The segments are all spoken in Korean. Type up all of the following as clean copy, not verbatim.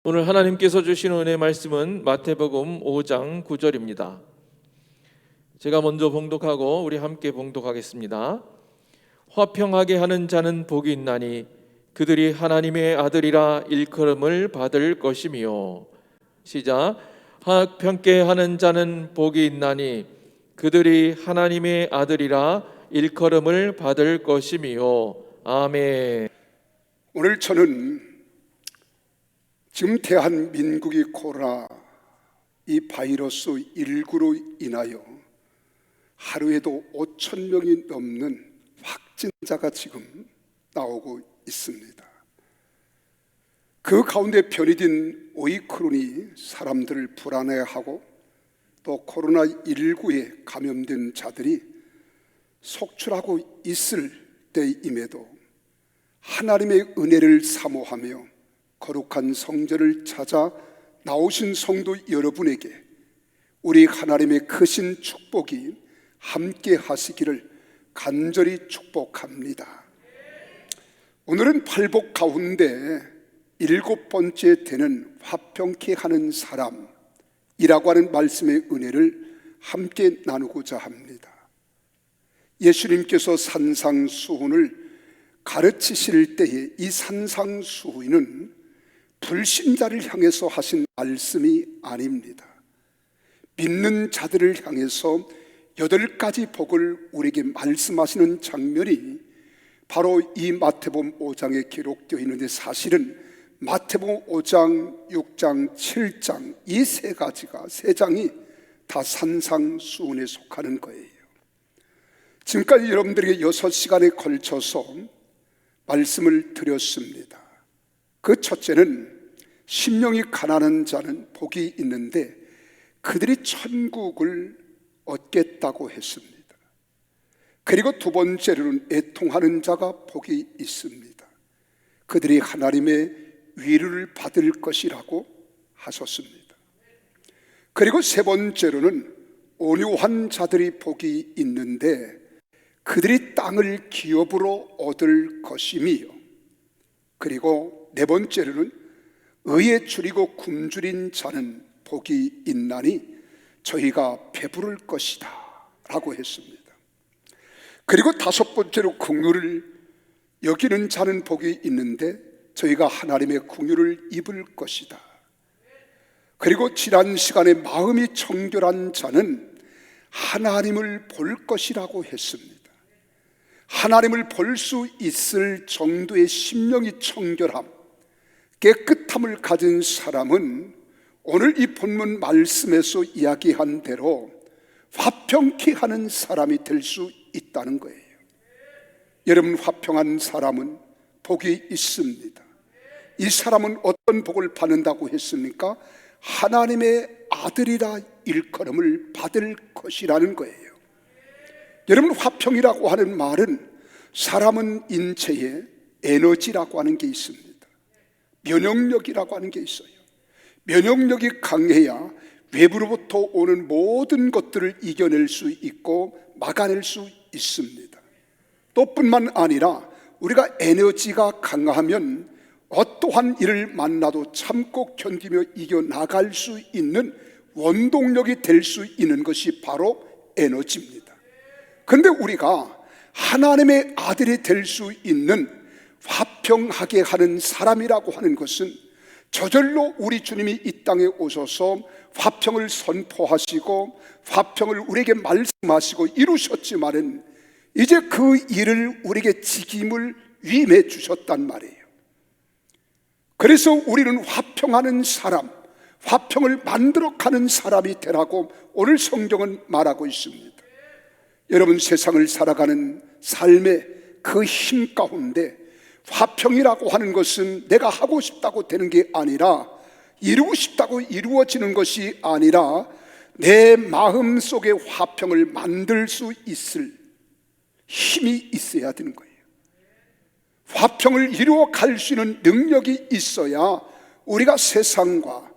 오늘 하나님께서 주신 은혜 말씀은 마태복음 5장 9절입니다. 제가 먼저 봉독하고 우리 함께 봉독하겠습니다. 화평하게 하는 자는 복이 있나니 그들이 하나님의 아들이라 일컬음을 받을 것이며. 시작. 화평케 하는 자는 복이 있나니 그들이 하나님의 아들이라 일컬음을 받을 것이며. 아멘. 오늘 저는 지금 대한민국이 코로나 이 바이러스 19로 인하여 하루에도 5천 명이 넘는 확진자가 지금 나오고 있습니다. 그 가운데 변이된 오미크론이 사람들을 불안해하고 또 코로나19에 감염된 자들이 속출하고 있을 때임에도 하나님의 은혜를 사모하며 거룩한 성전을 찾아 나오신 성도 여러분에게 우리 하나님의 크신 축복이 함께 하시기를 간절히 축복합니다. 오늘은 팔복 가운데 7번째 되는 화평케 하는 사람이라고 하는 말씀의 은혜를 함께 나누고자 합니다. 예수님께서 산상수훈을 가르치실 때에 이 산상수훈은 불신자를 향해서 하신 말씀이 아닙니다. 믿는 자들을 향해서 8가지 복을 우리에게 말씀하시는 장면이 바로 이 마태복음 5장에 기록되어 있는데, 사실은 마태복음 5장, 6장, 7장 이 3장이 다 산상수훈에 속하는 거예요. 지금까지 여러분들에게 6시간에 걸쳐서 말씀을 드렸습니다. 그 첫째는 심령이 가난한 자는 복이 있는데 그들이 천국을 얻겠다고 했습니다. 그리고 두 번째로는 애통하는 자가 복이 있습니다. 그들이 하나님의 위로를 받을 것이라고 하셨습니다. 그리고 세 번째로는 온유한 자들이 복이 있는데 그들이 땅을 기업으로 얻을 것이며, 그리고 네 번째로는 의에 줄이고 굶주린 자는 복이 있나니 저희가 배부를 것이다 라고 했습니다. 그리고 다섯 번째로 긍휼을 여기는 자는 복이 있는데 저희가 하나님의 긍휼을 입을 것이다. 그리고 지난 시간에 마음이 청결한 자는 하나님을 볼 것이라고 했습니다. 하나님을 볼 수 있을 정도의 심령이 청결함, 깨끗함을 가진 사람은 오늘 이 본문 말씀에서 이야기한 대로 화평케 하는 사람이 될 수 있다는 거예요. 여러분, 화평한 사람은 복이 있습니다. 이 사람은 어떤 복을 받는다고 했습니까? 하나님의 아들이라 일컬음을 받을 것이라는 거예요. 여러분, 화평이라고 하는 말은 사람은 인체에 에너지라고 하는 게 있습니다. 면역력이라고 하는 게 있어요. 면역력이 강해야 외부로부터 오는 모든 것들을 이겨낼 수 있고 막아낼 수 있습니다. 또 뿐만 아니라 우리가 에너지가 강하면 어떠한 일을 만나도 참고 견디며 이겨나갈 수 있는 원동력이 될 수 있는 것이 바로 에너지입니다. 그런데 우리가 하나님의 아들이 될 수 있는 화평하게 하는 사람이라고 하는 것은 저절로 우리 주님이 이 땅에 오셔서 화평을 선포하시고 화평을 우리에게 말씀하시고 이루셨지만은 이제 그 일을 우리에게 직임을 위임해 주셨단 말이에요. 그래서 우리는 화평하는 사람, 화평을 만들어가는 사람이 되라고 오늘 성경은 말하고 있습니다. 여러분, 세상을 살아가는 삶의 그 힘 가운데 화평이라고 하는 것은 내가 하고 싶다고 되는 게 아니라, 이루고 싶다고 이루어지는 것이 아니라 내 마음 속에 화평을 만들 수 있을 힘이 있어야 되는 거예요. 화평을 이루어 갈 수 있는 능력이 있어야 우리가 세상과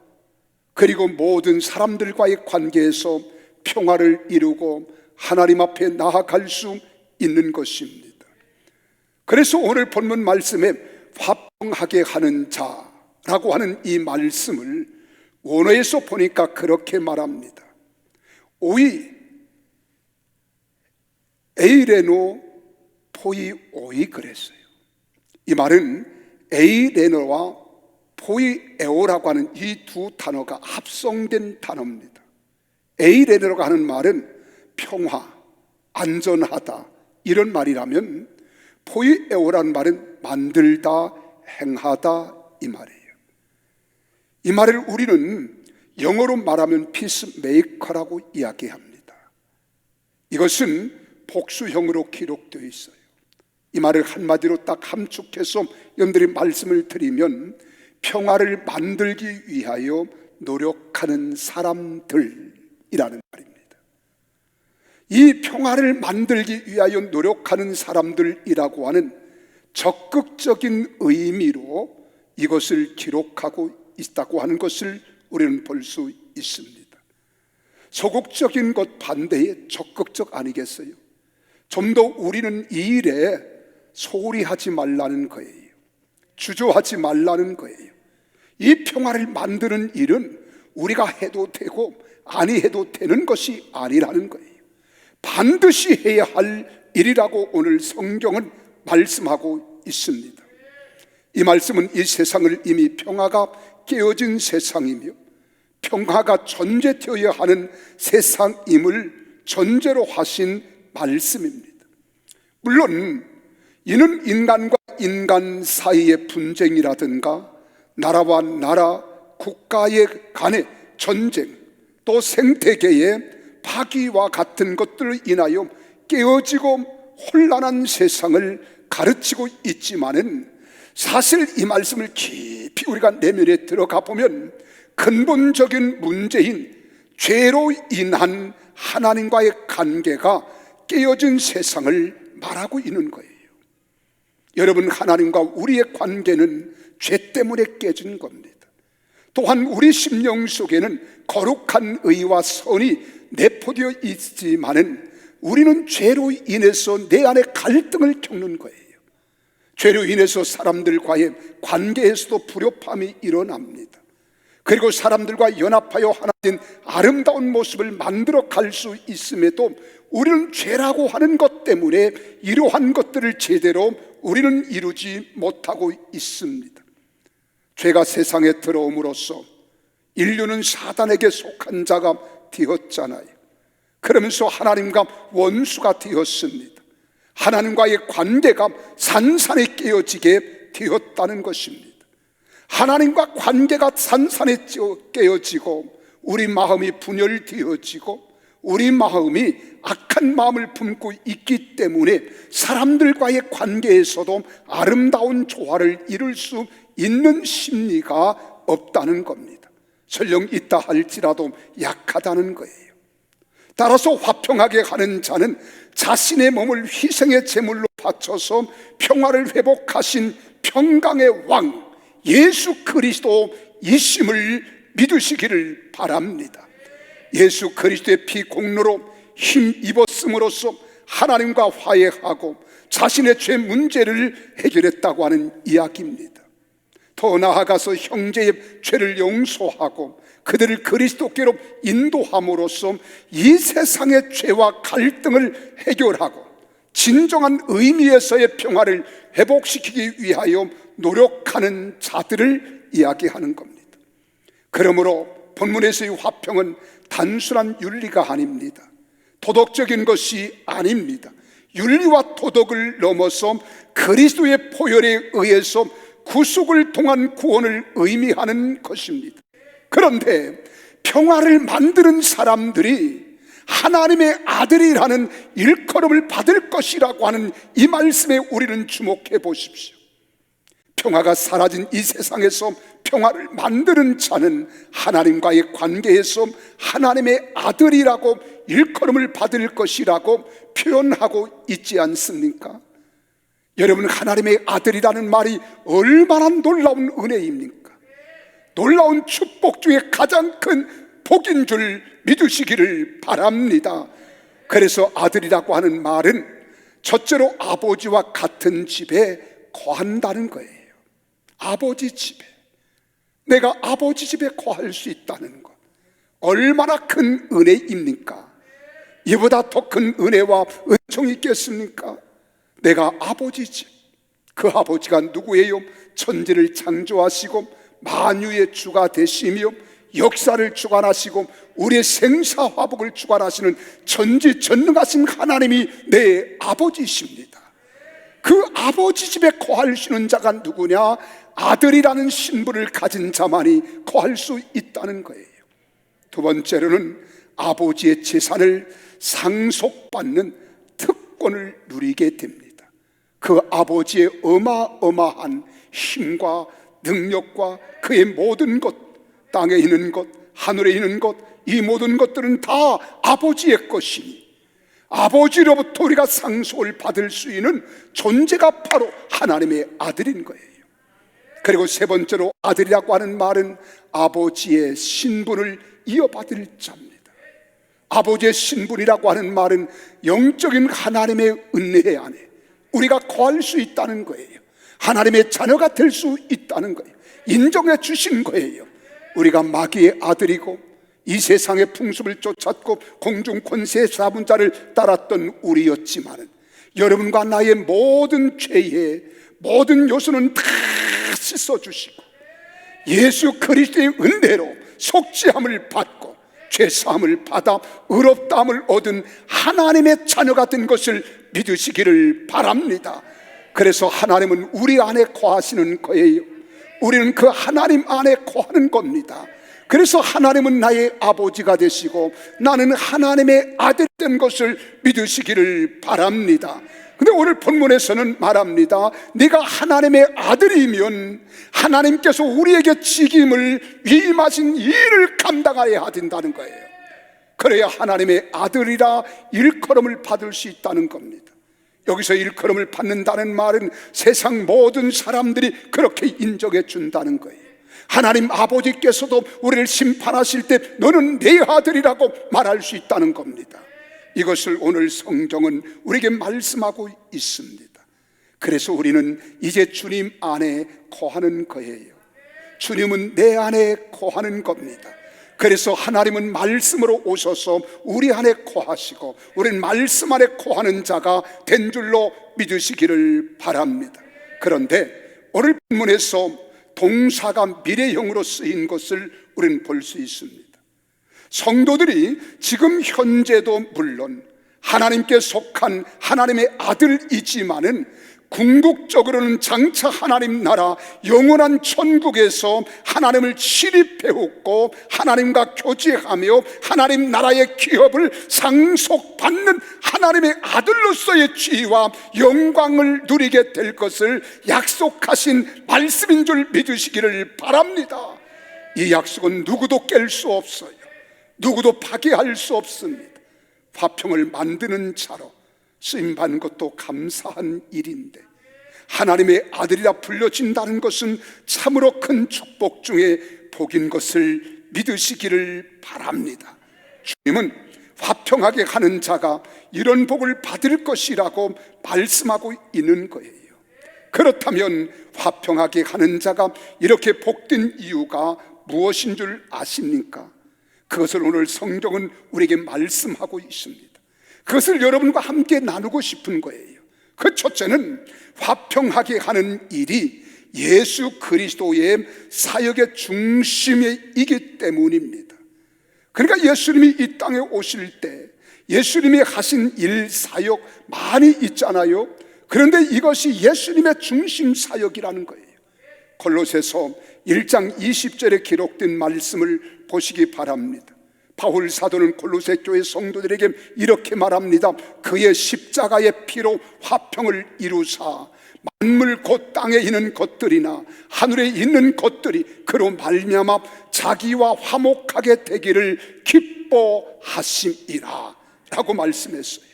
그리고 모든 사람들과의 관계에서 평화를 이루고 하나님 앞에 나아갈 수 있는 것입니다. 그래서 오늘 본문 말씀에 화평하게 하는 자 라고 하는 이 말씀을 원어에서 보니까 그렇게 말합니다. 오이 에이레노 포이 오이 그랬어요. 이 말은 에이레노와 포이에오라고 하는 이 두 단어가 합성된 단어입니다. 에이레노라고 하는 말은 평화, 안전하다 이런 말이라면 포이에오라는 말은 만들다, 행하다 이 말이에요. 이 말을 우리는 영어로 말하면 피스메이커라고 이야기합니다. 이것은 복수형으로 기록되어 있어요. 이 말을 한마디로 딱 함축해서 여러분들이 말씀을 드리면 평화를 만들기 위하여 노력하는 사람들이라는 말입니다. 이 평화를 만들기 위하여 노력하는 사람들이라고 하는 적극적인 의미로 이것을 기록하고 있다고 하는 것을 우리는 볼 수 있습니다. 소극적인 것 반대에 적극적 아니겠어요? 좀 더 우리는 이 일에 소홀히 하지 말라는 거예요. 주저하지 말라는 거예요. 이 평화를 만드는 일은 우리가 해도 되고 아니 해도 되는 것이 아니라는 거예요. 반드시 해야 할 일이라고 오늘 성경은 말씀하고 있습니다. 이 말씀은 이 세상을 이미 평화가 깨어진 세상이며 평화가 전제되어야 하는 세상임을 전제로 하신 말씀입니다. 물론 이는 인간과 인간 사이의 분쟁이라든가 나라와 나라, 국가의 간의 전쟁, 또 생태계의 파기와 같은 것들을 인하여 깨어지고 혼란한 세상을 가르치고 있지만은 사실 이 말씀을 깊이 우리가 내면에 들어가 보면 근본적인 문제인 죄로 인한 하나님과의 관계가 깨어진 세상을 말하고 있는 거예요. 여러분, 하나님과 우리의 관계는 죄 때문에 깨진 겁니다. 또한 우리 심령 속에는 거룩한 의와 선이 내포되어 있지만은 우리는 죄로 인해서 내 안에 갈등을 겪는 거예요. 죄로 인해서 사람들과의 관계에서도 불협화음이 일어납니다. 그리고 사람들과 연합하여 하나님 아름다운 모습을 만들어 갈 수 있음에도 우리는 죄라고 하는 것 때문에 이러한 것들을 제대로 우리는 이루지 못하고 있습니다. 죄가 세상에 들어옴으로써 인류는 사단에게 속한 자가 되었잖아요. 그러면서 하나님과 원수가 되었습니다. 하나님과의 관계가 산산에 깨어지게 되었다는 것입니다. 하나님과 관계가 산산에 깨어지고 우리 마음이 분열되어지고 우리 마음이 악한 마음을 품고 있기 때문에 사람들과의 관계에서도 아름다운 조화를 이룰 수 있는 심리가 없다는 겁니다. 설령 있다 할지라도 약하다는 거예요. 따라서 화평하게 하는 자는 자신의 몸을 희생의 제물로 바쳐서 평화를 회복하신 평강의 왕 예수 그리스도이심을 믿으시기를 바랍니다. 예수 그리스도의 피 공로로 힘입었음으로써 하나님과 화해하고 자신의 죄 문제를 해결했다고 하는 이야기입니다. 더 나아가서 형제의 죄를 용서하고 그들을 그리스도께로 인도함으로써 이 세상의 죄와 갈등을 해결하고 진정한 의미에서의 평화를 회복시키기 위하여 노력하는 자들을 이야기하는 겁니다. 그러므로 본문에서의 화평은 단순한 윤리가 아닙니다. 도덕적인 것이 아닙니다. 윤리와 도덕을 넘어서 그리스도의 보혈에 의해서 구속을 통한 구원을 의미하는 것입니다. 그런데 평화를 만드는 사람들이 하나님의 아들이라는 일컬음을 받을 것이라고 하는 이 말씀에 우리는 주목해 보십시오. 평화가 사라진 이 세상에서 평화를 만드는 자는 하나님과의 관계에서 하나님의 아들이라고 일컬음을 받을 것이라고 표현하고 있지 않습니까? 여러분, 하나님의 아들이라는 말이 얼마나 놀라운 은혜입니까? 놀라운 축복 중에 가장 큰 복인 줄 믿으시기를 바랍니다. 그래서 아들이라고 하는 말은 첫째로 아버지와 같은 집에 거한다는 거예요. 아버지 집에. 내가 아버지 집에 거할 수 있다는 것, 얼마나 큰 은혜입니까? 이보다 더 큰 은혜와 은총이 있겠습니까? 내가 아버지 집, 그 아버지가 누구예요? 천지를 창조하시고 만유의 주가 되시며 역사를 주관하시고 우리의 생사화복을 주관하시는 전지전능하신 하나님이 내 아버지이십니다. 그 아버지 집에 거할 수 있는 자가 누구냐? 아들이라는 신분을 가진 자만이 거할 수 있다는 거예요. 두 번째로는 아버지의 재산을 상속받는 특권을 누리게 됩니다. 그 아버지의 어마어마한 힘과 능력과 그의 모든 것, 땅에 있는 것, 하늘에 있는 것, 이 모든 것들은 다 아버지의 것이니 아버지로부터 우리가 상속을 받을 수 있는 존재가 바로 하나님의 아들인 거예요. 그리고 세 번째로 아들이라고 하는 말은 아버지의 신분을 이어받을 자입니다. 아버지의 신분이라고 하는 말은 영적인 하나님의 은혜 안에 우리가 거할 수 있다는 거예요. 하나님의 자녀가 될 수 있다는 거예요. 인정해 주신 거예요. 우리가 마귀의 아들이고 이 세상의 풍습을 쫓았고 공중 권세의 사분자를 따랐던 우리였지만 여러분과 나의 모든 죄의 모든 요소는 다 씻어주시고 예수 그리스도의 은혜로 속죄함을 받고 죄사함을 받아 의롭다함을 얻은 하나님의 자녀가 된 것을 믿으시기를 바랍니다. 그래서 하나님은 우리 안에 거하시는 거예요. 우리는 그 하나님 안에 거하는 겁니다. 그래서 하나님은 나의 아버지가 되시고 나는 하나님의 아들 된 것을 믿으시기를 바랍니다. 근데 오늘 본문에서는 말합니다. 네가 하나님의 아들이면 하나님께서 우리에게 직임을 위임하신 일을 감당해야 된다는 거예요. 그래야 하나님의 아들이라 일컬음을 받을 수 있다는 겁니다. 여기서 일컬음을 받는다는 말은 세상 모든 사람들이 그렇게 인정해 준다는 거예요. 하나님 아버지께서도 우리를 심판하실 때 너는 내 아들이라고 말할 수 있다는 겁니다. 이것을 오늘 성경은 우리에게 말씀하고 있습니다. 그래서 우리는 이제 주님 안에 거하는 거예요. 주님은 내 안에 거하는 겁니다. 그래서 하나님은 말씀으로 오셔서 우리 안에 거하시고 우리는 말씀 안에 거하는 자가 된 줄로 믿으시기를 바랍니다. 그런데 오늘 본문에서 동사가 미래형으로 쓰인 것을 우리는 볼 수 있습니다. 성도들이 지금 현재도 물론 하나님께 속한 하나님의 아들이지만은 궁극적으로는 장차 하나님 나라 영원한 천국에서 하나님을 친히 배웠고 하나님과 교제하며 하나님 나라의 기업을 상속받는 하나님의 아들로서의 지위와 영광을 누리게 될 것을 약속하신 말씀인 줄 믿으시기를 바랍니다. 이 약속은 누구도 깰 수 없어요. 누구도 파괴할 수 없습니다. 화평을 만드는 자로 쓰임받는 것도 감사한 일인데 하나님의 아들이라 불려진다는 것은 참으로 큰 축복 중에 복인 것을 믿으시기를 바랍니다. 주님은 화평하게 하는 자가 이런 복을 받을 것이라고 말씀하고 있는 거예요. 그렇다면 화평하게 하는 자가 이렇게 복된 이유가 무엇인 줄 아십니까? 그것을 오늘 성경은 우리에게 말씀하고 있습니다. 그것을 여러분과 함께 나누고 싶은 거예요. 그 첫째는 화평하게 하는 일이 예수 그리스도의 사역의 중심에 있기 때문입니다. 그러니까 예수님이 이 땅에 오실 때 예수님이 하신 일 사역 많이 있잖아요. 그런데 이것이 예수님의 중심 사역이라는 거예요. 골로새서 1장 20절에 기록된 말씀을 보시기 바랍니다. 바울 사도는 골로새 교회 성도들에게 이렇게 말합니다. 그의 십자가의 피로 화평을 이루사 만물 곧 땅에 있는 것들이나 하늘에 있는 것들이 그로 말미암아 자기와 화목하게 되기를 기뻐하심이라 라고 말씀했어요.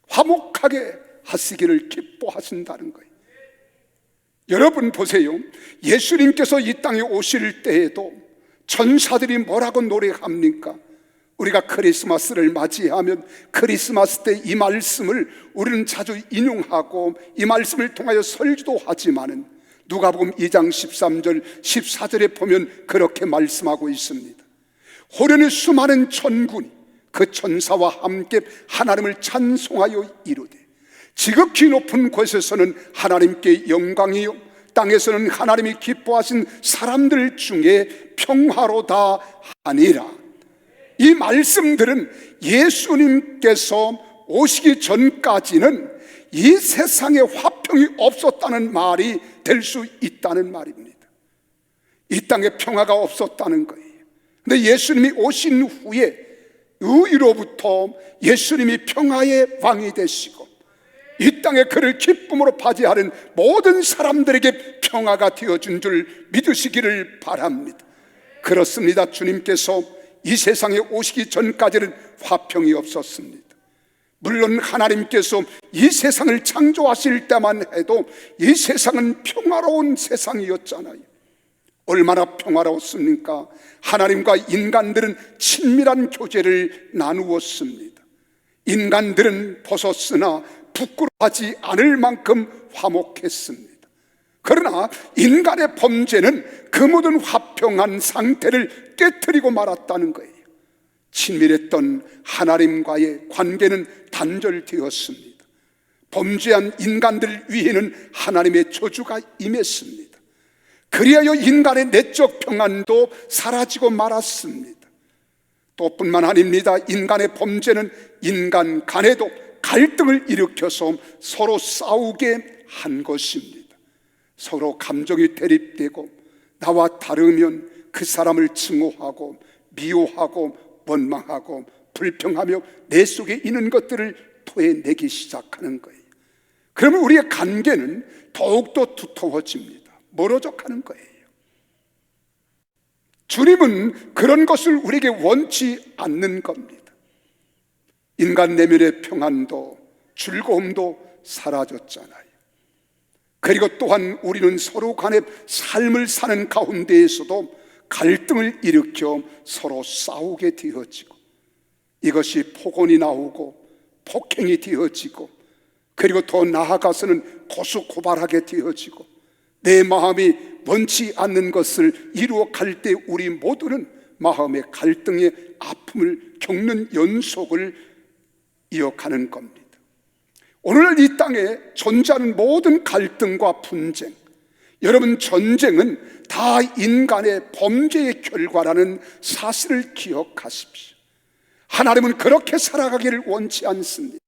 화목하게 하시기를 기뻐하신다는 거예요. 여러분 보세요. 예수님께서 이 땅에 오실 때에도 천사들이 뭐라고 노래합니까? 우리가 크리스마스를 맞이하면 크리스마스 때 이 말씀을 우리는 자주 인용하고 이 말씀을 통하여 설교도 하지만은 누가복음 2장 13절 14절에 보면 그렇게 말씀하고 있습니다. 호련히 수많은 천군이 그 천사와 함께 하나님을 찬송하여 이르되 지극히 높은 곳에서는 하나님께 영광이요 땅에서는 하나님이 기뻐하신 사람들 중에 평화로다 하니라. 이 말씀들은 예수님께서 오시기 전까지는 이 세상에 화평이 없었다는 말이 될 수 있다는 말입니다. 이 땅에 평화가 없었다는 거예요. 근데 예수님이 오신 후에 의로부터 예수님이 평화의 왕이 되시고 이 땅에 그를 기쁨으로 맞이하는 모든 사람들에게 평화가 되어준 줄 믿으시기를 바랍니다. 그렇습니다. 주님께서 이 세상에 오시기 전까지는 화평이 없었습니다. 물론 하나님께서 이 세상을 창조하실 때만 해도 이 세상은 평화로운 세상이었잖아요. 얼마나 평화로웠습니까? 하나님과 인간들은 친밀한 교제를 나누었습니다. 인간들은 벗었으나 부끄러워하지 않을 만큼 화목했습니다. 그러나 인간의 범죄는 그 모든 화평한 상태를 깨트리고 말았다는 거예요. 친밀했던 하나님과의 관계는 단절되었습니다. 범죄한 인간들 위에는 하나님의 저주가 임했습니다. 그리하여 인간의 내적 평안도 사라지고 말았습니다. 또 뿐만 아닙니다. 인간의 범죄는 인간 간에도 갈등을 일으켜서 서로 싸우게 한 것입니다. 서로 감정이 대립되고 나와 다르면 그 사람을 증오하고 미워하고 원망하고 불평하며 내 속에 있는 것들을 토해내기 시작하는 거예요. 그러면 우리의 관계는 더욱더 두터워집니다. 멀어져 가는 거예요. 주님은 그런 것을 우리에게 원치 않는 겁니다. 인간 내면의 평안도 즐거움도 사라졌잖아요. 그리고 또한 우리는 서로 간에 삶을 사는 가운데에서도 갈등을 일으켜 서로 싸우게 되어지고 이것이 폭언이 나오고 폭행이 되어지고 그리고 더 나아가서는 고소고발하게 되어지고 내 마음이 원치 않는 것을 이루어갈 때 우리 모두는 마음의 갈등의 아픔을 겪는 연속을 이어가는 겁니다. 오늘 이 땅에 존재하는 모든 갈등과 분쟁, 여러분 전쟁은 다 인간의 범죄의 결과라는 사실을 기억하십시오. 하나님은 그렇게 살아가기를 원치 않습니다.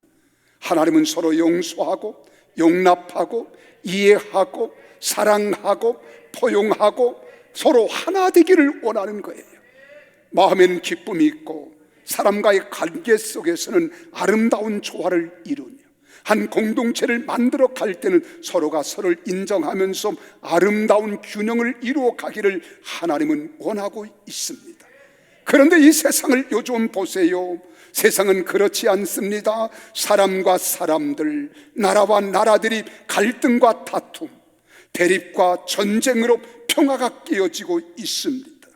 하나님은 서로 용서하고 용납하고 이해하고 사랑하고 포용하고 서로 하나 되기를 원하는 거예요. 마음에는 기쁨이 있고 사람과의 관계 속에서는 아름다운 조화를 이루며 한 공동체를 만들어 갈 때는 서로가 서로를 인정하면서 아름다운 균형을 이루어 가기를 하나님은 원하고 있습니다. 그런데 이 세상을 요즘 보세요. 세상은 그렇지 않습니다. 사람과 사람들, 나라와 나라들이 갈등과 다툼, 대립과 전쟁으로 평화가 깨어지고 있습니다.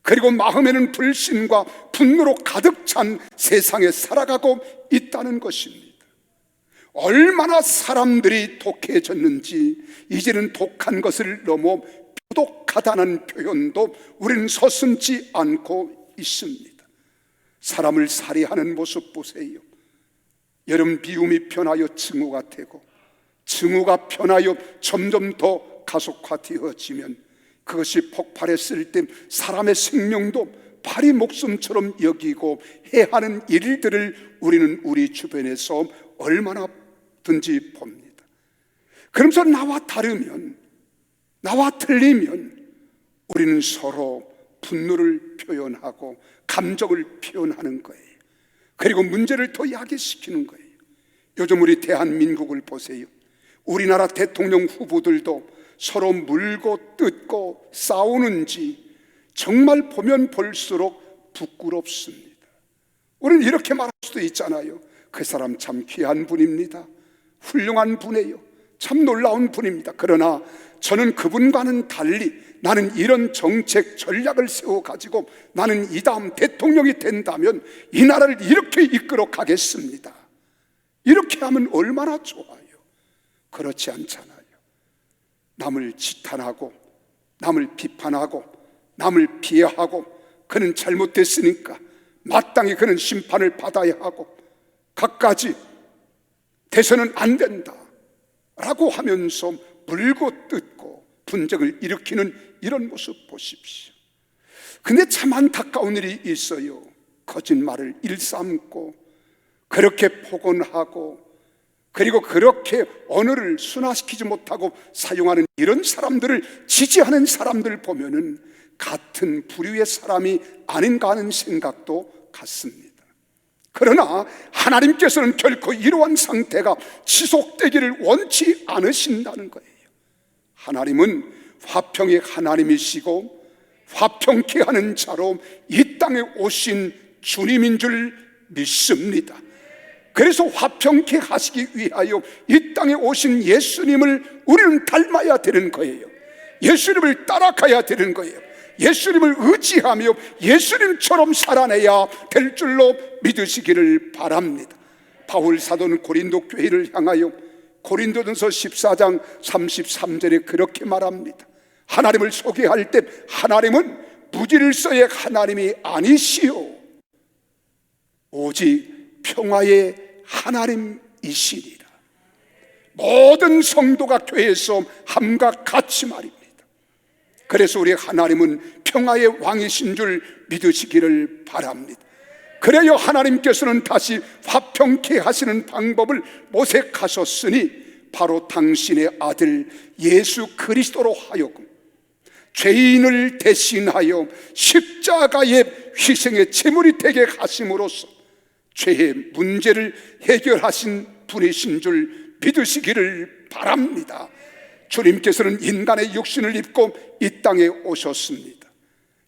그리고 마음에는 불신과 분노로 가득 찬 세상에 살아가고 있다는 것입니다. 얼마나 사람들이 독해졌는지 이제는 독한 것을 넘어 표독하다는 표현도 우리는 서슴지 않고 있습니다. 사람을 살해하는 모습 보세요. 여러분, 미움이 변하여 증오가 되고 증오가 변하여 점점 더 가속화되어지면 그것이 폭발했을 때 사람의 생명도 파리 목숨처럼 여기고 해하는 일들을 우리는 우리 주변에서 얼마나 든지 봅니다. 그러면서 나와 다르면, 나와 틀리면 우리는 서로 분노를 표현하고 감정을 표현하는 거예요. 그리고 문제를 더 야기시키는 거예요. 요즘 우리 대한민국을 보세요. 우리나라 대통령 후보들도 서로 물고 뜯고 싸우는지 정말 보면 볼수록 부끄럽습니다. 우리는 이렇게 말할 수도 있잖아요. 그 사람 참 귀한 분입니다. 훌륭한 분이에요. 참 놀라운 분입니다. 그러나 저는 그분과는 달리 나는 이런 정책 전략을 세워가지고 나는 이 다음 대통령이 된다면 이 나라를 이렇게 이끌어 가겠습니다. 이렇게 하면 얼마나 좋아요. 그렇지 않잖아요. 남을 지탄하고 남을 비판하고 남을 비하하고 그는 잘못됐으니까 마땅히 그는 심판을 받아야 하고 갖가지 돼서는 안 된다 라고 하면서 물고 뜯고 분쟁을 일으키는 이런 모습 보십시오. 근데 참 안타까운 일이 있어요. 거짓말을 일삼고 그렇게 폭언하고 그리고 그렇게 언어를 순화시키지 못하고 사용하는 이런 사람들을 지지하는 사람들 보면은 같은 부류의 사람이 아닌가 하는 생각도 같습니다. 그러나 하나님께서는 결코 이러한 상태가 지속되기를 원치 않으신다는 거예요. 하나님은 화평의 하나님이시고 화평케 하는 자로 이 땅에 오신 주님인 줄 믿습니다. 그래서 화평케 하시기 위하여 이 땅에 오신 예수님을 우리는 닮아야 되는 거예요. 예수님을 따라가야 되는 거예요. 예수님을 의지하며 예수님처럼 살아내야 될 줄로 믿으시기를 바랍니다. 바울 사도는 고린도 교회를 향하여 고린도전서 14장 33절에 그렇게 말합니다. 하나님을 소개할 때 하나님은 무질서의 하나님이 아니시오 오직 평화의 하나님이시니라. 모든 성도가 교회에서 함과 같이 말입니다. 그래서 우리 하나님은 평화의 왕이신 줄 믿으시기를 바랍니다. 그래야 하나님께서는 다시 화평케 하시는 방법을 모색하셨으니 바로 당신의 아들 예수 그리스도로 하여금 죄인을 대신하여 십자가의 희생의 제물이 되게 하심으로써 죄의 문제를 해결하신 분이신 줄 믿으시기를 바랍니다. 주님께서는 인간의 육신을 입고 이 땅에 오셨습니다.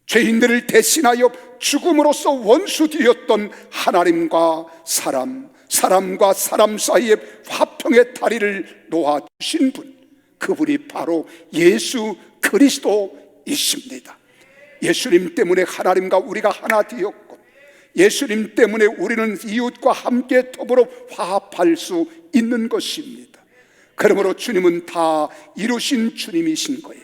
죄인들을 대신하여 죽음으로써 원수 되었던 하나님과 사람, 사람과 사람 사이에 화평의 다리를 놓아주신 분, 그분이 바로 예수 그리스도이십니다. 예수님 때문에 하나님과 우리가 하나 되었고 예수님 때문에 우리는 이웃과 함께 더불어 화합할 수 있는 것입니다. 그러므로 주님은 다 이루신 주님이신 거예요.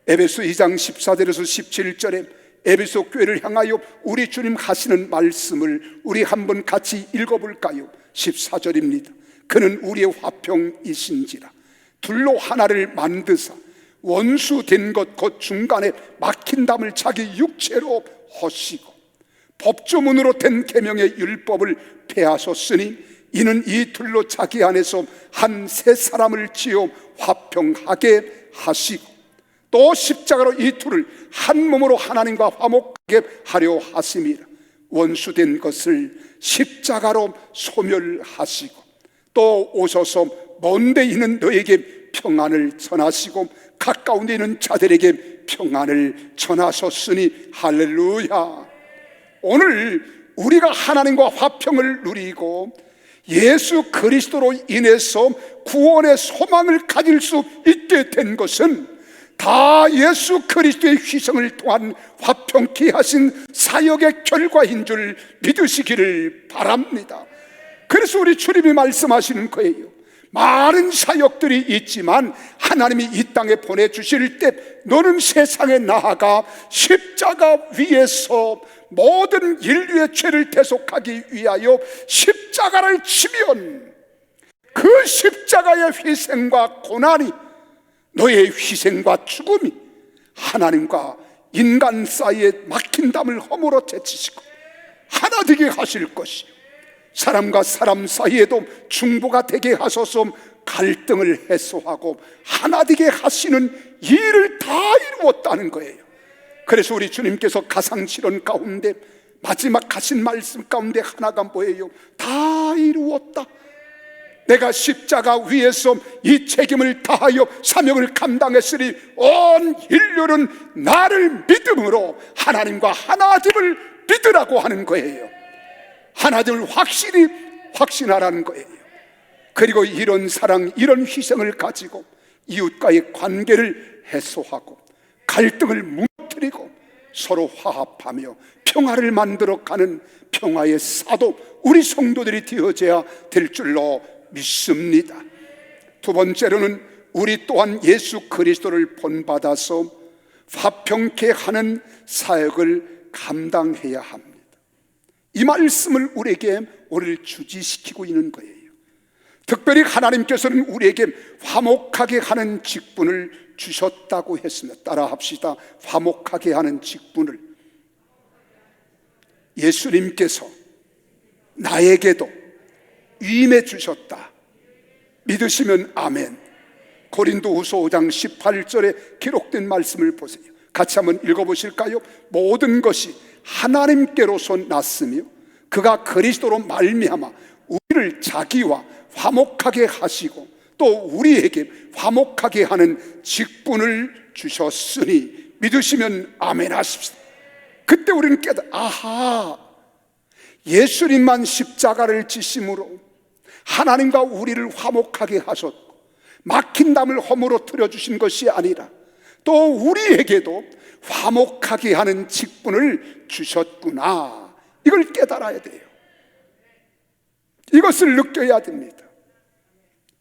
에베소 2장 14절에서 17절에 에베소 교회를 향하여 우리 주님 하시는 말씀을 우리 한번 같이 읽어볼까요? 14절입니다. 그는 우리의 화평이신지라 둘로 하나를 만드사 원수된 것 곧 중간에 막힌 담을 자기 육체로 허시고 법조문으로 된 계명의 율법을 폐하셨으니 이는 이 둘로 자기 안에서 한 세 사람을 지어 화평하게 하시고 또 십자가로 이 둘을 한 몸으로 하나님과 화목하게 하려 하심이라. 원수된 것을 십자가로 소멸하시고 또 오셔서 먼데 있는 너에게 평안을 전하시고 가까운 데 있는 자들에게 평안을 전하셨으니 할렐루야. 오늘 우리가 하나님과 화평을 누리고 예수 그리스도로 인해서 구원의 소망을 가질 수 있게 된 것은 다 예수 그리스도의 희생을 통한 화평케 하신 사역의 결과인 줄 믿으시기를 바랍니다. 그래서 우리 주님이 말씀하시는 거예요. 많은 사역들이 있지만 하나님이 이 땅에 보내주실 때 너는 세상에 나아가 십자가 위에서 모든 인류의 죄를 대속하기 위하여 십자가를 치면 그 십자가의 희생과 고난이 너의 희생과 죽음이 하나님과 인간 사이에 막힌 담을 허물어 제치시고 하나 되게 하실 것이요 사람과 사람 사이에도 중보가 되게 하소서 갈등을 해소하고 하나 되게 하시는 일을 다 이루었다는 거예요. 그래서 우리 주님께서 가상실현 가운데 마지막 하신 말씀 가운데 하나가 뭐예요? 다 이루었다. 내가 십자가 위에서 이 책임을 다하여 사명을 감당했으니 온 인류는 나를 믿음으로 하나님과 하나됨을 믿으라고 하는 거예요. 하나됨을 확실히 확신하라는 거예요. 그리고 이런 사랑, 이런 희생을 가지고 이웃과의 관계를 해소하고 갈등을 무너뜨리고 서로 화합하며 평화를 만들어가는 평화의 사도 우리 성도들이 되어져야 될 줄로 믿습니다. 두 번째로는 우리 또한 예수 그리스도를 본받아서 화평케 하는 사역을 감당해야 합니다. 이 말씀을 우리에게 오늘 주지시키고 있는 거예요. 특별히 하나님께서는 우리에게 화목하게 하는 직분을 주셨다고 했습니다. 따라 합시다. 화목하게 하는 직분을 예수님께서 나에게도 위임해 주셨다. 믿으시면 아멘. 고린도후서 5장 18절에 기록된 말씀을 보세요. 같이 한번 읽어보실까요? 모든 것이 하나님께로서 났으며 그가 그리스도로 말미암아 우리를 자기와 화목하게 하시고 또 우리에게 화목하게 하는 직분을 주셨으니 믿으시면 아멘 하십시다. 그때 우리는 아하, 예수님만 십자가를 지심으로 하나님과 우리를 화목하게 하셨고 막힌 담을 허물어 틀어주신 것이 아니라 또 우리에게도 화목하게 하는 직분을 주셨구나. 이걸 깨달아야 돼요. 이것을 느껴야 됩니다.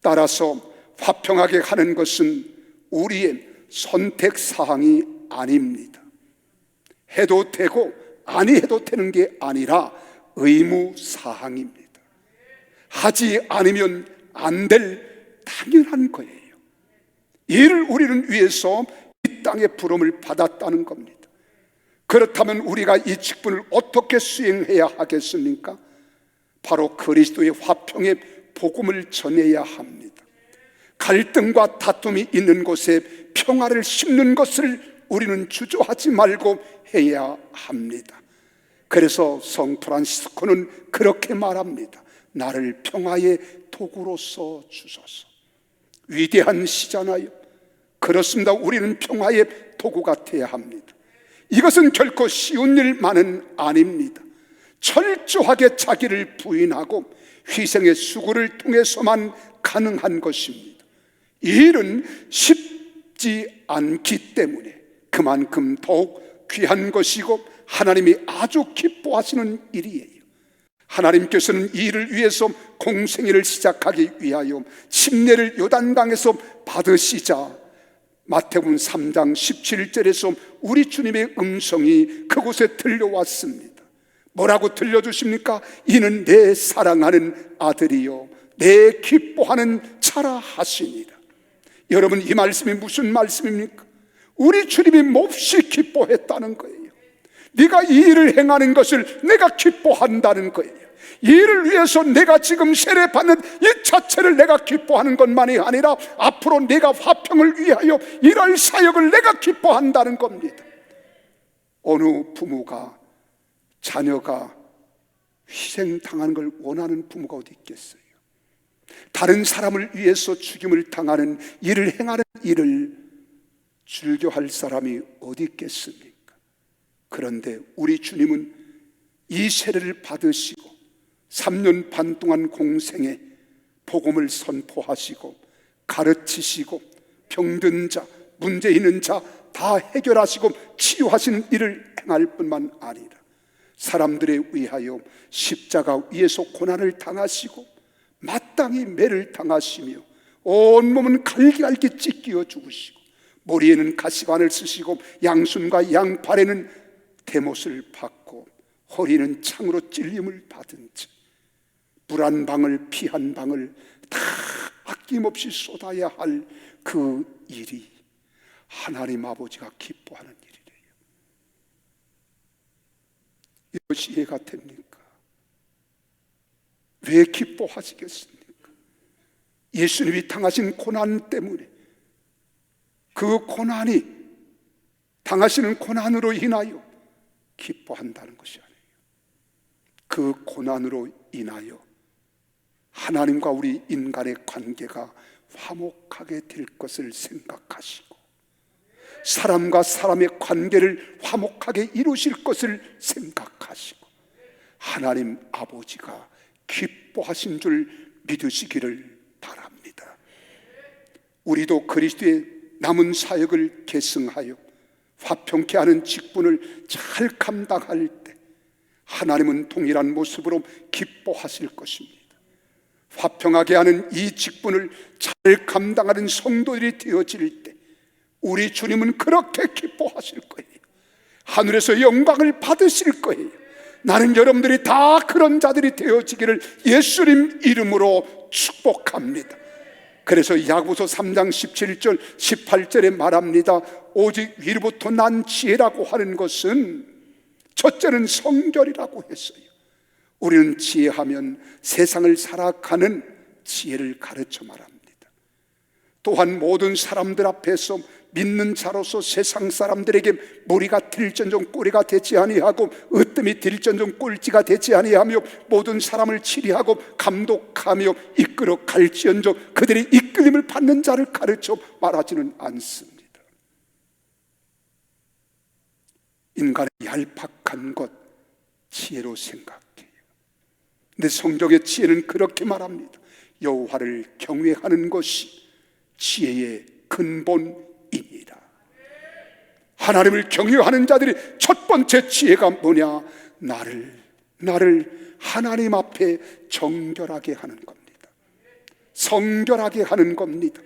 따라서 화평하게 하는 것은 우리의 선택사항이 아닙니다. 해도 되고 아니해도 되는 게 아니라 의무사항입니다. 하지 않으면 안 될 당연한 거예요. 이를 우리는 위해서 이 땅의 부름을 받았다는 겁니다. 그렇다면 우리가 이 직분을 어떻게 수행해야 하겠습니까? 바로 그리스도의 화평의 복음을 전해야 합니다. 갈등과 다툼이 있는 곳에 평화를 심는 것을 우리는 주저하지 말고 해야 합니다. 그래서 성 프란시스코는 그렇게 말합니다. 나를 평화의 도구로서 주소서. 위대한 시잖아요. 그렇습니다. 우리는 평화의 도구가 되어야 합니다. 이것은 결코 쉬운 일만은 아닙니다. 철저하게 자기를 부인하고 희생의 수고를 통해서만 가능한 것입니다. 이 일은 쉽지 않기 때문에 그만큼 더욱 귀한 것이고 하나님이 아주 기뻐하시는 일이에요. 하나님께서는 이 일을 위해서 공생애를 시작하기 위하여 침례를 요단강에서 받으시자 마태복음 3장 17절에서 우리 주님의 음성이 그곳에 들려왔습니다. 뭐라고 들려주십니까? 이는 내 사랑하는 아들이요 내 기뻐하는 자라 하시니라. 여러분, 이 말씀이 무슨 말씀입니까? 우리 주님이 몹시 기뻐했다는 거예요. 네가 이 일을 행하는 것을 내가 기뻐한다는 거예요. 이 일을 위해서 내가 지금 세례받는 이 자체를 내가 기뻐하는 것만이 아니라 앞으로 내가 화평을 위하여 일할 사역을 내가 기뻐한다는 겁니다. 어느 부모가 자녀가 희생당하는 걸 원하는 부모가 어디 있겠어요? 다른 사람을 위해서 죽임을 당하는 일을 행하는 일을 즐겨할 사람이 어디 있겠습니까? 그런데 우리 주님은 이 세례를 받으시고 3년 반 동안 공생에 복음을 선포하시고 가르치시고 병든 자, 문제 있는 자 다 해결하시고 치유하시는 일을 행할 뿐만 아니라 사람들에 의하여 십자가 위에서 고난을 당하시고 마땅히 매를 당하시며 온몸은 갈기갈기 찢겨 죽으시고 머리에는 가시관을 쓰시고 양손과 양발에는 대못을 받고 허리는 창으로 찔림을 받은 채 물 한 방울 피 한 방울 다 아낌없이 쏟아야 할 그 일이 하나님 아버지가 기뻐하는 일이래요. 이것이 이해가 됩니까? 왜 기뻐하시겠습니까? 예수님이 당하신 고난 때문에 그 고난이 당하시는 고난으로 인하여 기뻐한다는 것이 아니에요. 그 고난으로 인하여 하나님과 우리 인간의 관계가 화목하게 될 것을 생각하시고 사람과 사람의 관계를 화목하게 이루실 것을 생각하시고 하나님 아버지가 기뻐하신 줄 믿으시기를 바랍니다. 우리도 그리스도의 남은 사역을 계승하여 화평케 하는 직분을 잘 감당할 때 하나님은 동일한 모습으로 기뻐하실 것입니다. 화평하게 하는 이 직분을 잘 감당하는 성도들이 되어질 때 우리 주님은 그렇게 기뻐하실 거예요. 하늘에서 영광을 받으실 거예요. 나는 여러분들이 다 그런 자들이 되어지기를 예수님 이름으로 축복합니다. 그래서 야고보서 3장 17절 18절에 말합니다. 오직 위로부터 난 지혜라고 하는 것은 첫째는 성결이라고 했어요. 우리는 지혜하면 세상을 살아가는 지혜를 가르쳐 말합니다. 또한 모든 사람들 앞에서 믿는 자로서 세상 사람들에게 머리가 들전정 꼬리가 되지 아니하고 으뜸이 들전정 꼴찌가 되지 아니하며 모든 사람을 치리하고 감독하며 이끌어 갈지언정 그들이 이끌림을 받는 자를 가르쳐 말하지는 않습니다. 인간의 얄팍한 것 지혜로 생각해요. 근데 성경의 지혜는 그렇게 말합니다. 여호와를 경외하는 것이 지혜의 근본이니라. 하나님을 경외하는 자들이 첫 번째 지혜가 뭐냐? 나를 하나님 앞에 정결하게 하는 겁니다. 성결하게 하는 겁니다.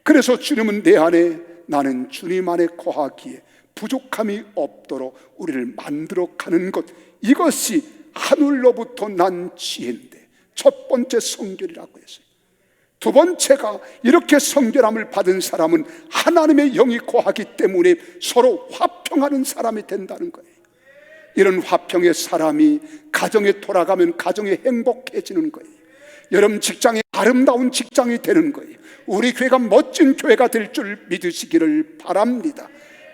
그래서 주님은 내 안에, 나는 주님 안에 거하기에 부족함이 없도록 우리를 만들어 가는 것, 이것이 하늘로부터 난 지혜인데 첫 번째 성결이라고 했어요. 두 번째가 이렇게 성결함을 받은 사람은 하나님의 영이 거하기 때문에 서로 화평하는 사람이 된다는 거예요. 이런 화평의 사람이 가정에 돌아가면 가정이 행복해지는 거예요. 여러분 직장이 아름다운 직장이 되는 거예요. 우리 교회가 멋진 교회가 될 줄 믿으시기를 바랍니다.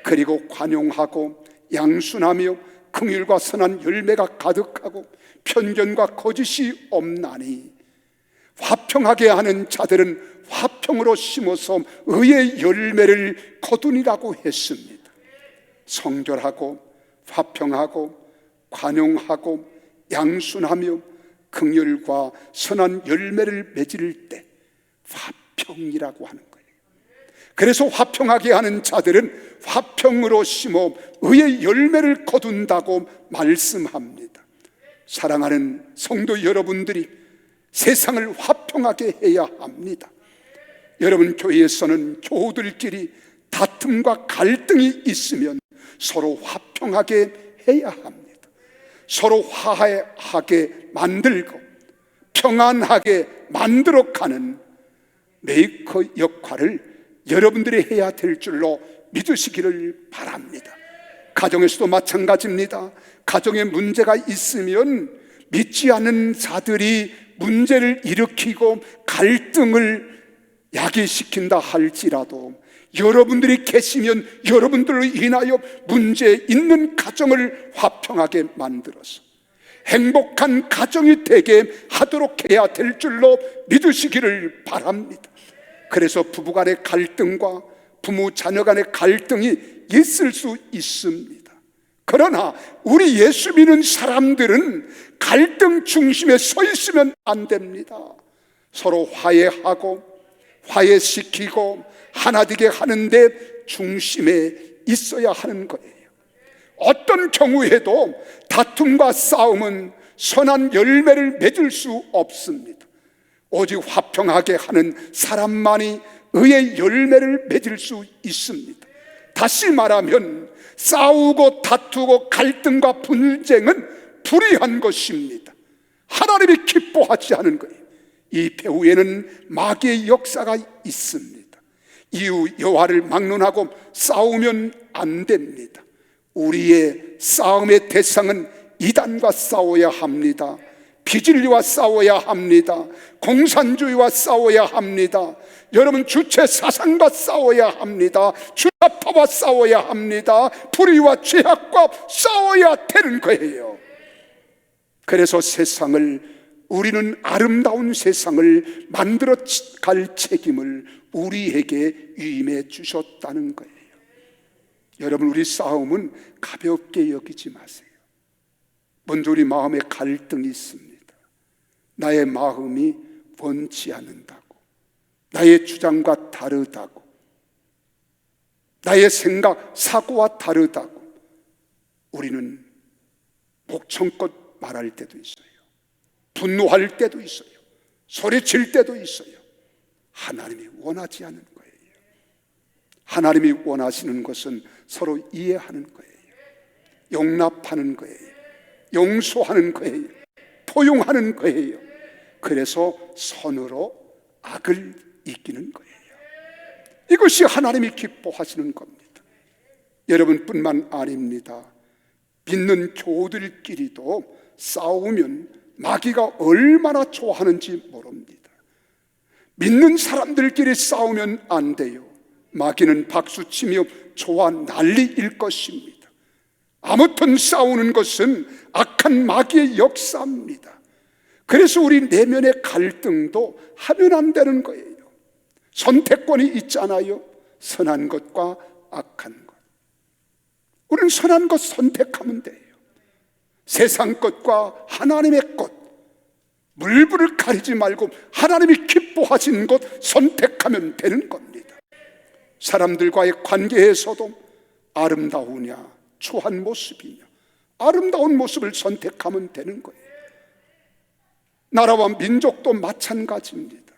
그리고 관용하고 양순하며 긍휼과 선한 열매가 가득하고 편견과 거짓이 없나니 화평하게 하는 자들은 화평으로 심어서 의의 열매를 거두니라고 했습니다. 성결하고 화평하고 관용하고 양순하며 긍휼과 선한 열매를 맺을 때 화평이라고 하는 거예요. 그래서 화평하게 하는 자들은 화평으로 심어 의의 열매를 거둔다고 말씀합니다. 사랑하는 성도 여러분들이 세상을 화평하게 해야 합니다. 여러분 교회에서는 교우들끼리 다툼과 갈등이 있으면 서로 화평하게 해야 합니다. 서로 화해하게 만들고 평안하게 만들어가는 메이커 역할을 여러분들이 해야 될 줄로 믿으시기를 바랍니다. 가정에서도 마찬가지입니다. 가정에 문제가 있으면 믿지 않는 자들이 문제를 일으키고 갈등을 야기시킨다 할지라도 여러분들이 계시면 여러분들로 인하여 문제 있는 가정을 화평하게 만들어서 행복한 가정이 되게 하도록 해야 될 줄로 믿으시기를 바랍니다. 그래서 부부간의 갈등과 부모 자녀 간의 갈등이 있을 수 있습니다. 그러나 우리 예수 믿는 사람들은 갈등 중심에 서 있으면 안 됩니다. 서로 화해하고 화해시키고 하나 되게 하는데 중심에 있어야 하는 거예요. 어떤 경우에도 다툼과 싸움은 선한 열매를 맺을 수 없습니다. 오직 화평하게 하는 사람만이 의의 열매를 맺을 수 있습니다. 다시 말하면 싸우고 다투고 갈등과 분쟁은 불의한 것입니다. 하나님이 기뻐하지 않은 거예요. 이 배후에는 마귀의 역사가 있습니다. 이후 여호와를 막론하고 싸우면 안 됩니다. 우리의 싸움의 대상은 이단과 싸워야 합니다. 비진리와 싸워야 합니다. 공산주의와 싸워야 합니다. 여러분 주체 사상과 싸워야 합니다. 주사파와 싸워야 합니다. 불의와 죄악과 싸워야 되는 거예요. 그래서 우리는 아름다운 세상을 만들어 갈 책임을 우리에게 위임해 주셨다는 거예요. 여러분 우리 싸움은 가볍게 여기지 마세요. 먼저 우리 마음에 갈등이 있습니다. 나의 마음이 원치 않는다고, 나의 주장과 다르다고, 나의 생각, 사고와 다르다고 우리는 목청껏 말할 때도 있어요. 분노할 때도 있어요. 소리칠 때도 있어요. 하나님이 원하지 않는 거예요. 하나님이 원하시는 것은 서로 이해하는 거예요. 용납하는 거예요. 용서하는 거예요. 포용하는 거예요. 그래서 선으로 악을 이기는 거예요. 이것이 하나님이 기뻐하시는 겁니다. 여러분뿐만 아닙니다. 믿는 교우들끼리도 싸우면 마귀가 얼마나 좋아하는지 모릅니다. 믿는 사람들끼리 싸우면 안 돼요. 마귀는 박수치며 좋아 난리일 것입니다. 아무튼 싸우는 것은 악한 마귀의 역사입니다. 그래서 우리 내면의 갈등도 하면 안 되는 거예요. 선택권이 있잖아요. 선한 것과 악한 것. 우리는 선한 것 선택하면 돼요. 세상 것과 하나님의 것, 물불을 가리지 말고 하나님이 기뻐하시는 것 선택하면 되는 겁니다. 사람들과의 관계에서도 아름다우냐 추한 모습이냐, 아름다운 모습을 선택하면 되는 거예요. 나라와 민족도 마찬가지입니다.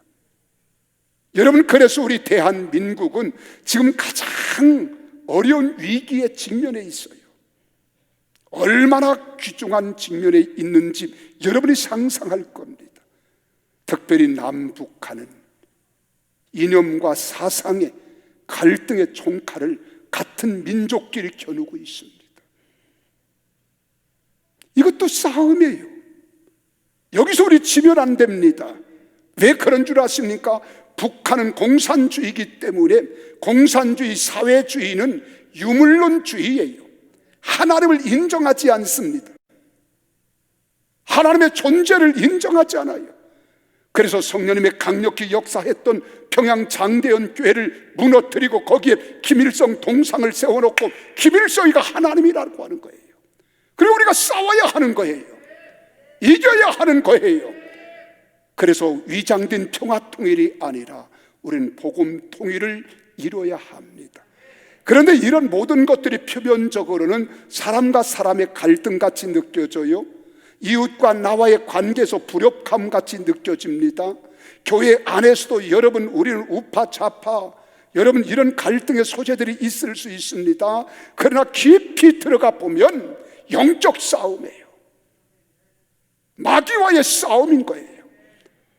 여러분, 그래서 우리 대한민국은 지금 가장 어려운 위기에 직면해 있어요. 얼마나 귀중한 직면에 있는지 여러분이 상상할 겁니다. 특별히 남북한은 이념과 사상의 갈등의 총칼을 같은 민족끼리 겨누고 있습니다. 이것도 싸움이에요. 여기서 우리 지면 안 됩니다. 왜 그런 줄 아십니까? 북한은 공산주의이기 때문에 공산주의 사회주의는 유물론주의예요. 하나님을 인정하지 않습니다. 하나님의 존재를 인정하지 않아요. 그래서 성령님의 강력히 역사했던 평양 장대현 교회를 무너뜨리고 거기에 김일성 동상을 세워놓고 김일성이가 하나님이라고 하는 거예요. 그리고 우리가 싸워야 하는 거예요. 이겨야 하는 거예요. 그래서 위장된 평화통일이 아니라 우리는 복음 통일을 이루어야 합니다. 그런데 이런 모든 것들이 표면적으로는 사람과 사람의 갈등같이 느껴져요. 이웃과 나와의 관계에서 불협감같이 느껴집니다. 교회 안에서도 여러분, 우리는 우파 좌파, 여러분, 이런 갈등의 소재들이 있을 수 있습니다. 그러나 깊이 들어가 보면 영적 싸움이에요. 마귀와의 싸움인 거예요.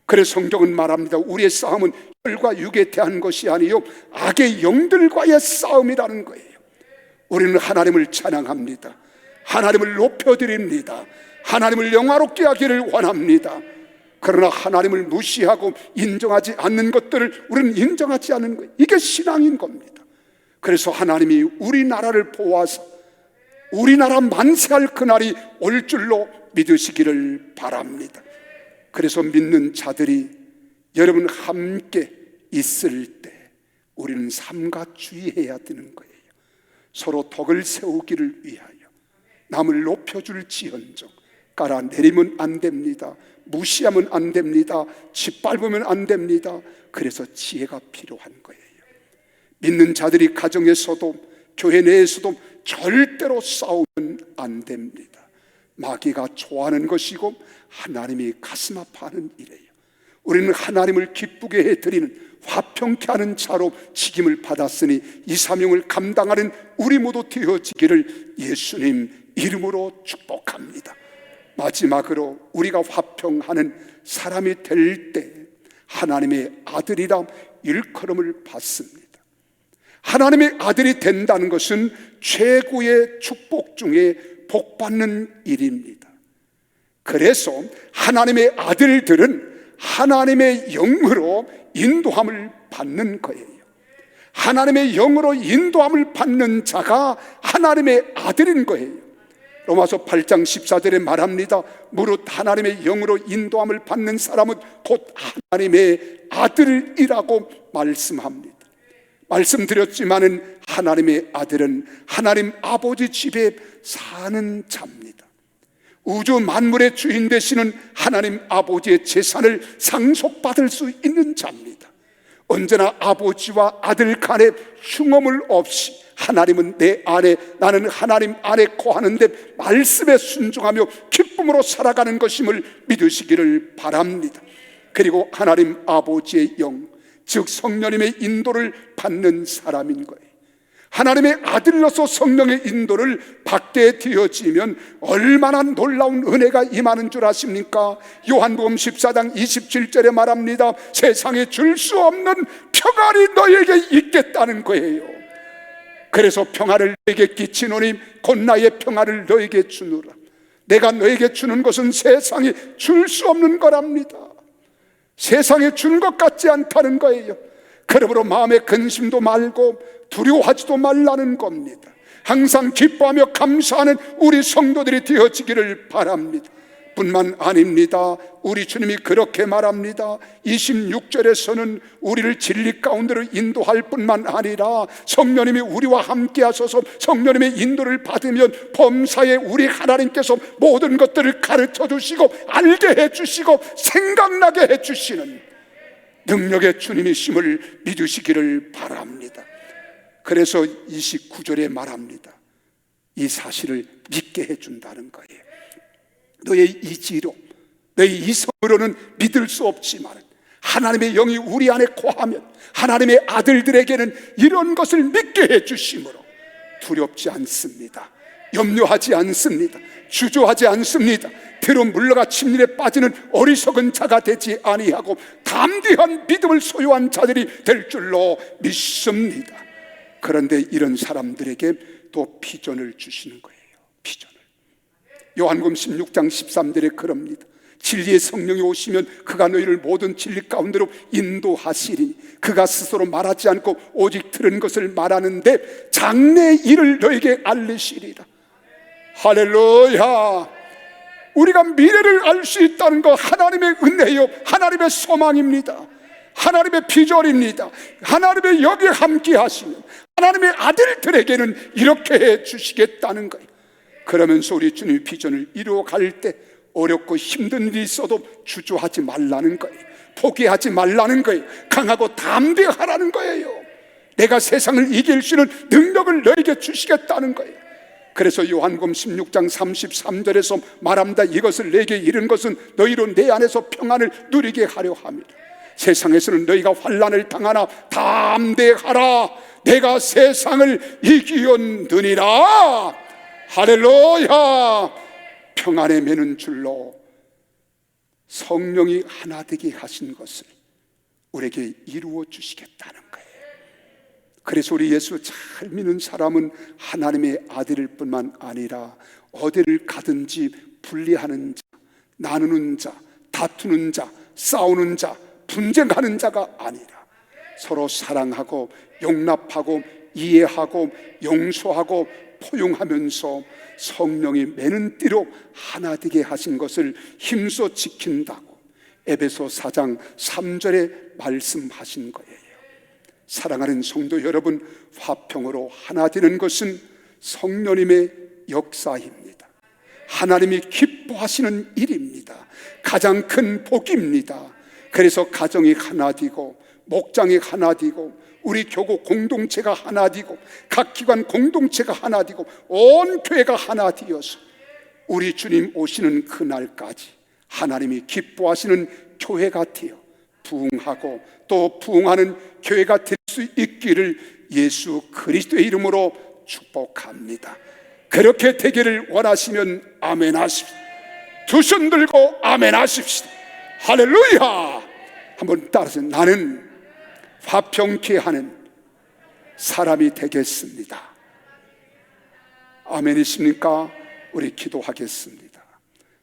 그래서 성경은 말합니다. 우리의 싸움은 혈과 육에 대한 것이 아니요 악의 영들과의 싸움이라는 거예요. 우리는 하나님을 찬양합니다. 하나님을 높여드립니다. 하나님을 영화롭게 하기를 원합니다. 그러나 하나님을 무시하고 인정하지 않는 것들을 우리는 인정하지 않는 거예요. 이게 신앙인 겁니다. 그래서 하나님이 우리나라를 보아서 우리나라 만세할 그날이 올 줄로 믿으시기를 바랍니다. 그래서 믿는 자들이 여러분 함께 있을 때 우리는 삼가 주의해야 되는 거예요. 서로 덕을 세우기를 위하여 남을 높여줄 지언정 깔아내리면 안 됩니다. 무시하면 안 됩니다. 짓밟으면 안 됩니다. 그래서 지혜가 필요한 거예요. 믿는 자들이 가정에서도 교회 내에서도 절대로 싸우면 안 됩니다. 마귀가 좋아하는 것이고 하나님이 가슴 아파하는 일이에요. 우리는 하나님을 기쁘게 해드리는 화평케 하는 자로 직임을 받았으니 이 사명을 감당하는 우리 모두 되어지기를 예수님 이름으로 축복합니다. 마지막으로 우리가 화평하는 사람이 될 때 하나님의 아들이라 일컬음을 받습니다. 하나님의 아들이 된다는 것은 최고의 축복 중에 복받는 일입니다. 그래서 하나님의 아들들은 하나님의 영으로 인도함을 받는 거예요. 하나님의 영으로 인도함을 받는 자가 하나님의 아들인 거예요. 로마서 8장 14절에 말합니다. 무릇 하나님의 영으로 인도함을 받는 사람은 곧 하나님의 아들이라고 말씀합니다. 말씀드렸지만은 하나님의 아들은 하나님 아버지 집에 사는 자입니다. 우주 만물의 주인 되시는 하나님 아버지의 재산을 상속받을 수 있는 자입니다. 언제나 아버지와 아들 간에 흉엄을 없이 하나님은 내 안에, 나는 하나님 안에 거하는데 말씀에 순종하며 기쁨으로 살아가는 것임을 믿으시기를 바랍니다. 그리고 하나님 아버지의 영, 즉 성령님의 인도를 받는 사람인 거예요. 하나님의 아들로서 성령의 인도를 받게 되어지면 얼마나 놀라운 은혜가 임하는 줄 아십니까? 요한복음 14장 27절에 말합니다. 세상에 줄 수 없는 평안이 너에게 있겠다는 거예요. 그래서 평안을 너에게 끼치노니 곧 나의 평안을 너에게 주노라. 내가 너에게 주는 것은 세상에 줄 수 없는 거랍니다. 세상에 주는 것 같지 않다는 거예요. 그러므로 마음의 근심도 말고 두려워하지도 말라는 겁니다. 항상 기뻐하며 감사하는 우리 성도들이 되어지기를 바랍니다. 뿐만 아닙니다. 우리 주님이 그렇게 말합니다. 26절에서는 우리를 진리 가운데로 인도할 뿐만 아니라 성령님이 우리와 함께 하셔서 성령님의 인도를 받으면 범사에 우리 하나님께서 모든 것들을 가르쳐 주시고 알게 해 주시고 생각나게 해 주시는 능력의 주님이심을 믿으시기를 바랍니다. 그래서 29절에 말합니다. 이 사실을 믿게 해준다는 거예요. 너의 이지로, 너의 이성으로는 믿을 수 없지만 하나님의 영이 우리 안에 거하면 하나님의 아들들에게는 이런 것을 믿게 해주심으로 두렵지 않습니다. 염려하지 않습니다. 주저하지 않습니다. 뒤로 물러가 침륜에 빠지는 어리석은 자가 되지 아니하고 담대한 믿음을 소유한 자들이 될 줄로 믿습니다. 그런데 이런 사람들에게 또 비전을 주시는 거예요. 비전을. 요한복음 16장 13절에 그럽니다. 진리의 성령이 오시면 그가 너희를 모든 진리 가운데로 인도하시리니 그가 스스로 말하지 않고 오직 들은 것을 말하는데 장래의 일을 너에게 알리시리라. 할렐루야. 우리가 미래를 알 수 있다는 것 하나님의 은혜요, 하나님의 소망입니다. 하나님의 비전입니다. 하나님의 여기 함께 하시는 하나님의 아들들에게는 이렇게 해 주시겠다는 거예요. 그러면서 우리 주님의 비전을 이루어갈 때 어렵고 힘든 일이 있어도 주저하지 말라는 거예요. 포기하지 말라는 거예요. 강하고 담대하라는 거예요. 내가 세상을 이길 수 있는 능력을 너에게 주시겠다는 거예요. 그래서 요한복음 16장 33절에서 말합니다. 이것을 내게 이른 것은 너희로 내 안에서 평안을 누리게 하려 함이라. 세상에서는 너희가 환난을 당하나 담대하라. 내가 세상을 이기었느니라. 할렐루야. 평안에 매는 줄로 성령이 하나 되게 하신 것을 우리에게 이루어 주시겠다는 거예요. 그래서 우리 예수 잘 믿는 사람은 하나님의 아들일 뿐만 아니라 어디를 가든지 분리하는 자, 나누는 자, 다투는 자, 싸우는 자, 분쟁하는 자가 아니라 서로 사랑하고 용납하고 이해하고 용서하고 포용하면서 성령이 매는 띠로 하나 되게 하신 것을 힘써 지킨다고 에베소 4장 3절에 말씀하신 거예요. 사랑하는 성도 여러분, 화평으로 하나 되는 것은 성령님의 역사입니다. 하나님이 기뻐하시는 일입니다. 가장 큰 복입니다. 그래서 가정이 하나 되고 목장이 하나 되고 우리 교구 공동체가 하나 되고 각 기관 공동체가 하나 되고 온 교회가 하나 되어서 우리 주님 오시는 그날까지 하나님이 기뻐하시는 교회가 되어 부흥하고 또 부흥하는 교회가 될 수 있기를 예수 그리스도의 이름으로 축복합니다. 그렇게 되기를 원하시면 아멘 하십시오. 두 손 들고 아멘 하십시오. 할렐루야. 한번 따라서 나는 화평케 하는 사람이 되겠습니다. 아멘이십니까? 우리 기도하겠습니다.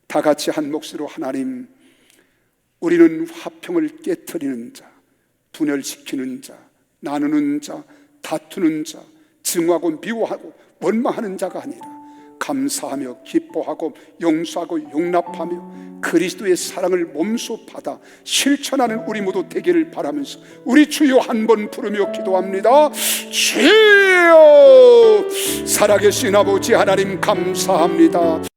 다 같이 한 몫으로 하나님, 우리는 화평을 깨트리는 자, 분열시키는 자, 나누는 자, 다투는 자, 증오하고 미워하고 원망하는 자가 아니라 감사하며 기뻐하고 용서하고 용납하며 그리스도의 사랑을 몸소 받아 실천하는 우리 모두 되기를 바라면서 우리 주여 한번 부르며 기도합니다. 주여, 살아계신 아버지 하나님 감사합니다.